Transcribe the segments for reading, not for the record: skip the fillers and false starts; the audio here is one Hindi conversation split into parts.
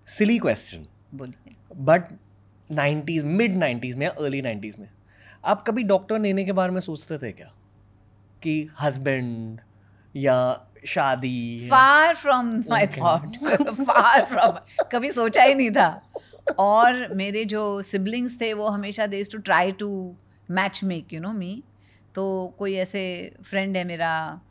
सिली क्वेश्चन, बोलिए। बट 90s, मिड 90s में या अर्ली 90s में आप कभी डॉक्टर नेने के बारे में सोचते थे क्या कि हस्बैंड या शादी? Far from my thought, far from, कभी सोचा ही नहीं था। और मेरे जो सिबलिंग्स थे वो हमेशा they to try to match make you know me. तो कोई ऐसे फ्रेंड है मेरा,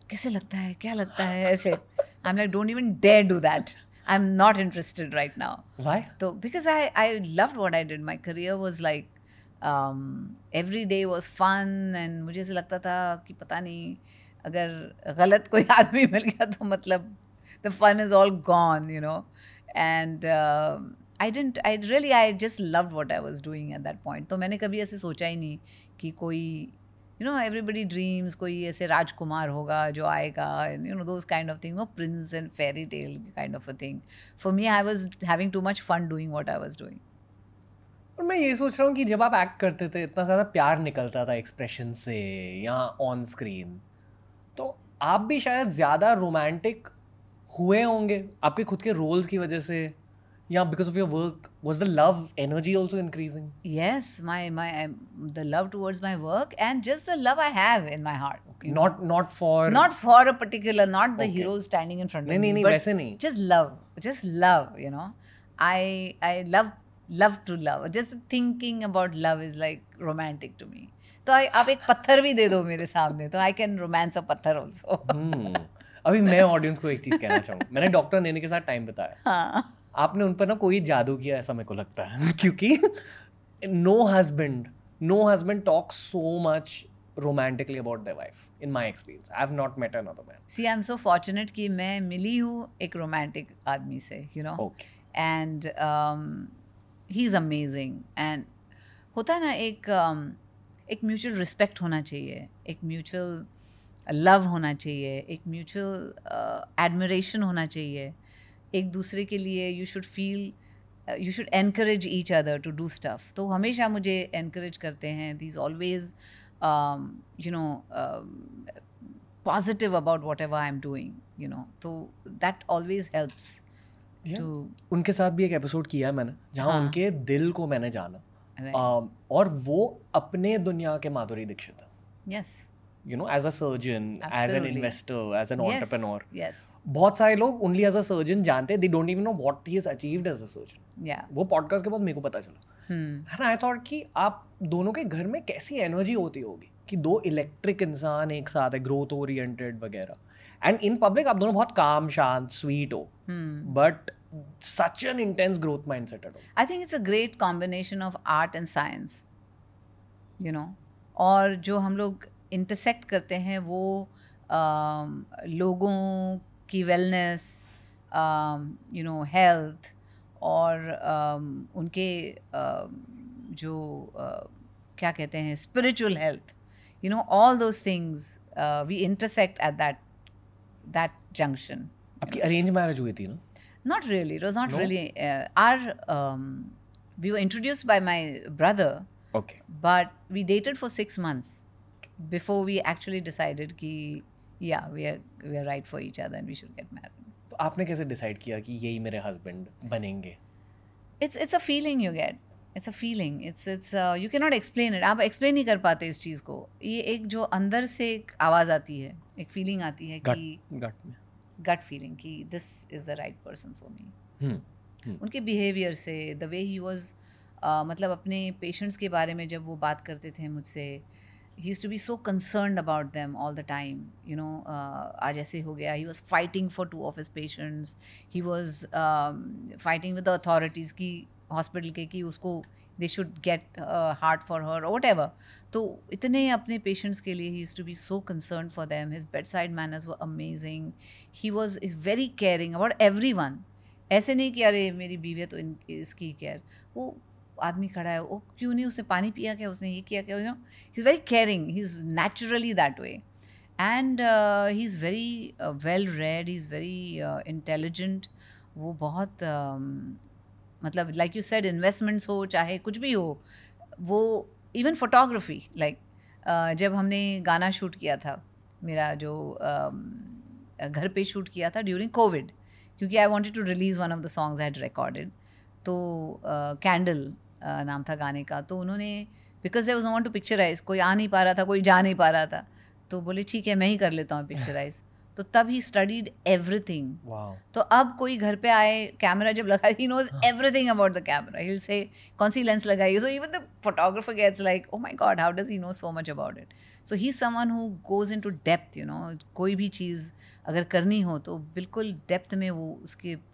कैसे लगता है, क्या लगता है, ऐसे I am like don't even dare do that, I am not interested right now. Why? तो because I loved what I did, my career was like every day was fun, and मुझे ऐसे लगता था कि पता नहीं अगर गलत कोई आदमी मिल गया तो मतलब the fun is all gone, you know. And I just loved what I was doing at that point. तो मैंने कभी ऐसे सोचा ही नहीं कि कोई, you know, everybody dreams कोई ऐसे राजकुमार होगा जो आएगा, and you know those kind of things, no prince and fairy tale kind of a thing. For me, I was having too much fun doing what I was doing. और मैं ये सोच रहा हूँ कि जब आप एक्ट करते थे इतना ज़्यादा प्यार निकलता था एक्सप्रेशन से या ऑन स्क्रीन, तो आप भी शायद ज़्यादा रोमांटिक हुए होंगे आपके खुद के रोल्स की वजह से, या because of your work was the love energy also increasing? Yes, the love towards my work and just the love I have in my heart. You know? Not for Not for a particular, not the Okay. hero standing in front of नहीं, me, नहीं, but वैसे नहीं। just love, you know. I love to love. Just thinking about love is like romantic to me. तो आप एक पत्थर भी दे दो मेरे सामने तो I can romance a पत्थर also. अभी मैं ऑडियंस को एक चीज़ कहना चाहूँ, मैंने डॉक्टर नेने के साथ टाइम बिताया, हाँ, आपने उन पर ना कोई जादू किया ऐसा मेरे को लगता है क्योंकि no husband talks so much romantically about their wife in my experience. I have not met another man. see I'm so fortunate कि मैं मिली हूँ एक romantic आदमी से, you know. Okay, And he's amazing. And होता है ना एक म्यूचुअल रिस्पेक्ट होना चाहिए, एक म्यूचुअल लव होना चाहिए, एक म्यूचुअल एडमिरेशन होना चाहिए एक दूसरे के लिए। You should encourage each other to do stuff. तो हमेशा मुझे एनकरेज करते हैं, these always you know positive about whatever I am doing, you know. तो दैट ऑलवेज हेल्प्स टू। उनके साथ भी एक एपिसोड किया है मैंने जहाँ हाँ। उनके दिल को मैंने जाना, Right. और वो अपने दुनिया के माधुरी दीक्षित है, Yes. You know, as a surgeon, as an Absolutely. Investor, as an Yes. Entrepreneur. Yes. बहुत सारे लोग ओनली एज अ सर्जन जानते हैं, they don't even know what he has achieved as a surgeon. Yeah. वो पॉडकास्ट के बाद मेरे को पता चला। Hmm. एंड आई थॉट कि आप दोनों के घर में कैसी एनर्जी होती होगी कि दो इलेक्ट्रिक इंसान एक साथ है, ग्रोथ ओरिएंटेड वगैरह, एंड इन पब्लिक आप दोनों बहुत काम शांत स्वीट हो, but such an intense growth mindset है। I think it's a great combination of art and science, you know. और जो हम लोग इंटरसेक्ट करते हैं वो लोगों की वेलनेस, यू नो, हेल्थ और उनके जो क्या कहते हैं spiritual health, you know, all those things we intersect at that junction. आपकी अरेंज मैरिज हुई थी ना? Not really. It was not No? really. We were introduced by my brother, okay, but we dated for 6 months before we actually decided कि yeah, we are right for each other and we should get married. तो आपने कैसे डिसाइड किया कि यही मेरे हस्बैंड बनेंगे? It's a feeling you get. It's a feeling. It's you cannot explain it. आप explain नहीं कर पाते इस चीज़ को. ये एक जो अंदर से एक आवाज़ आती है, एक feeling आती है कि गट में। gut feeling कि this is the right person for me. हम्म, उनके बिहेवियर से, द वे ही वॉज, मतलब अपने पेशेंट्स के बारे में जब वो बात करते थे मुझसे, he used to be so concerned about them all the time, you know. आज ऐसे हो गया, he was fighting for 2 of his patients, he was fighting with the authorities की हॉस्पिटल के कि उसको they should get heart for her और वट एवर. तो इतने अपने पेशेंट्स के लिए he used to be so concerned for them. His bedside manners were amazing. He was is very caring about every one. ऐसे नहीं कि अरे मेरी बीवी है तो इसकी केयर. वो आदमी खड़ा है, वो क्यों नहीं, उसने पानी पिया क्या, उसने ये किया क्या, you know. He is very caring, he is naturally that way. And he is very well read, he is very intelligent. वो बहुत मतलब लाइक यू सेड, इन्वेस्टमेंट्स हो चाहे कुछ भी हो, वो इवन फोटोग्राफी, लाइक जब हमने गाना शूट किया था, मेरा जो घर पे शूट किया था ड्यूरिंग कोविड, क्योंकि I wanted to release one of the songs I had recorded. तो कैंडल नाम था गाने का. तो उन्होंने, because there was no one to picturise, कोई आ नहीं पा रहा था, कोई जा नहीं पा रहा था, तो बोले ठीक है मैं ही कर लेता हूँ पिक्चराइज. तो तब ही स्टडीड एवरीथिंग. तो अब कोई घर पे आए, कैमरा जब लगा, he knows everything about the camera. He will say कौन सी लेंस लगाई. So even the photographer gets like, oh my God, how does he know so much about it. So he is someone who goes into depth. You know, कोई भी चीज़ अगर करनी हो तो बिल्कुल डेप्थ में वो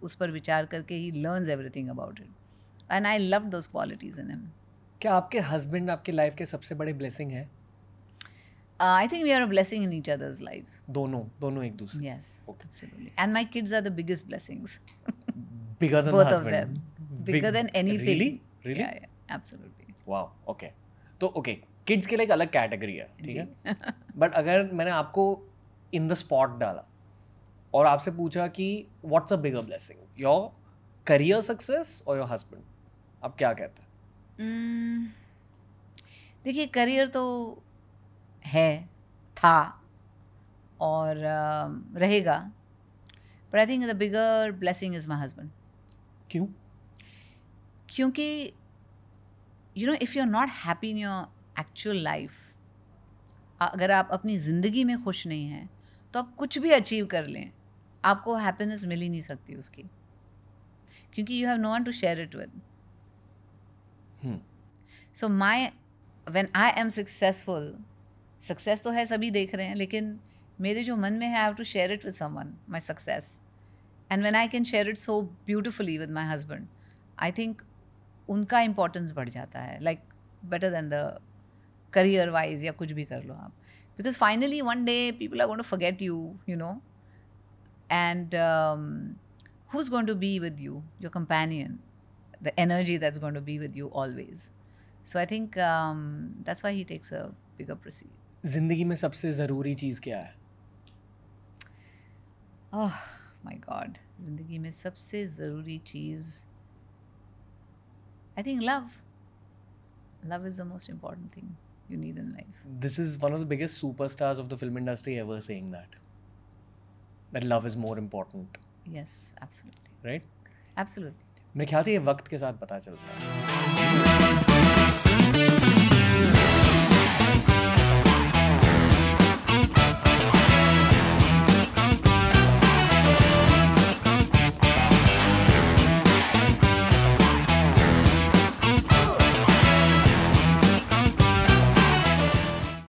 उस पर विचार करके he learns everything about it. And I love those qualities in him. क्या आपके हस्बैंड आपके लाइफ के सबसे बड़े ब्लेसिंग है? I think we are a blessing in each other's lives. दोनों एक दूसरे. Yes, absolutely. And my kids are the biggest blessings. Bigger than Both the of husband. them. Bigger than anything. Really? Yeah, absolutely. Wow, okay. तो okay, kids के लिए एक अलग कैटेगरी है, ठीक है. बट अगर मैंने आपको इन द स्पॉट डाला और आपसे पूछा कि what's a bigger blessing, your career success और योर हस्बैंड, आप क्या कहते हैं? देखिए, करियर तो है, था और रहेगा. But I think the bigger blessing is my husband. क्यों? क्योंकि you know, if you are not happy in your actual life, अगर आप अपनी ज़िंदगी में खुश नहीं हैं तो आप कुछ भी अचीव कर लें, आपको हैप्पीनेस मिल ही नहीं सकती उसकी, क्योंकि you have no one to share it with. So when I am successful, success तो है, सभी देख रहे हैं, लेकिन मेरे जो मन में है, I have to share it with someone, my success. And when I can share it so beautifully with my husband, I think उनका इम्पोर्टेंस बढ़ जाता है, like better than the career wise या कुछ भी कर लो आप. Because finally one day people are going to forget you know, and who is going to be with you, your companion, the energy that's going to be with you always. So I think that's why he takes a bigger proceed. जिंदगी में सबसे ज़रूरी चीज़ क्या है? ओह माय गॉड, जिंदगी में सबसे ज़रूरी चीज़, I think love. Love is the most important thing you need in life. This is one of the biggest superstars of the film industry ever saying that love is more important. Yes, absolutely. Right? Absolutely. मेरे ख्याल से ये वक्त के साथ पता चलता है.